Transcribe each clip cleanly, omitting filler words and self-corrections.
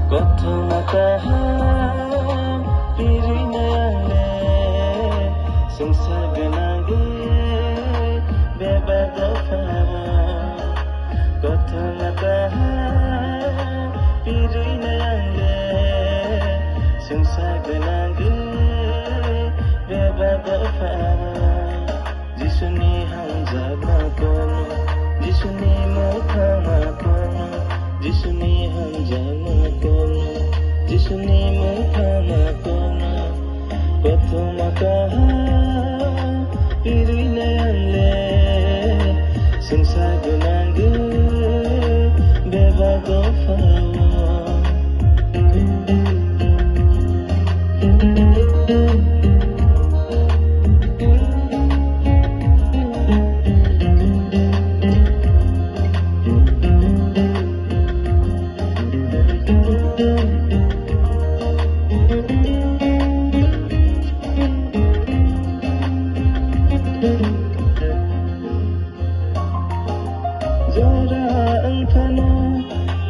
Kotho mataham pirinayale Sungsar ganage bebadafa Kotho mataham pirinayale Sungsar ganage bebadafa Jisuni hanjag makono Jisuni mukha makono Jisuni hanjag makono Jisuni mukha makono Kotho mataham pirinayale Sungsar ganage bebadafa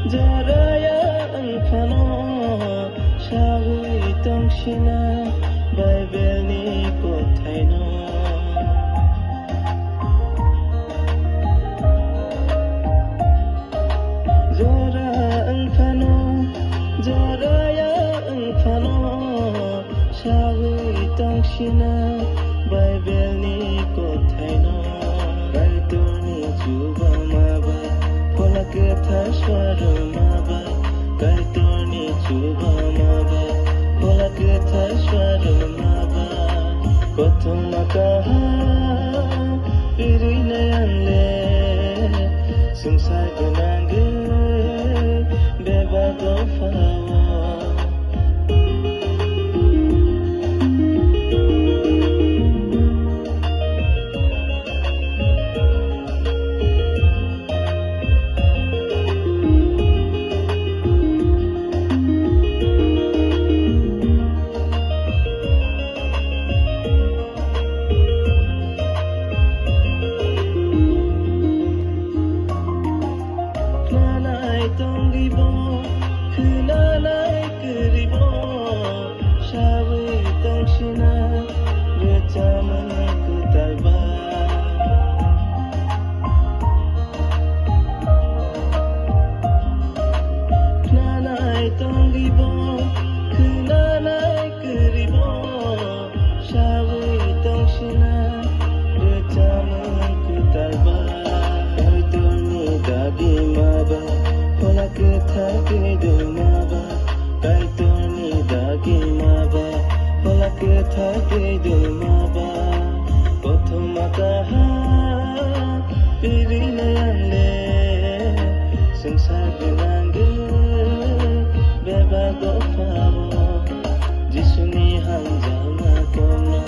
Joraya angkano Shawi tongshina Bible ni kothaino Jora angkano Joraya angkano Shawi tongshina Bible ni kothaino Kaitoni juba maba Polaketha swarmaba Kaitoni juba maba Polaketha swarmaba Kotho mataham pirinayale Sungsar ganage bebadafa Tongibo, kunalai keribo, shawi tongshina, recaman kutalba. Kunalai tongibo, kunalai keribo, shawi tongshina, recaman kutalba. Kaitoni dagi maba. Polaketha kedumaba Kaitoni dagi maba Polaketha kedumaba Kotho mataham pirinayale Sungsar ganage bebadafa Jisuni hanjag makono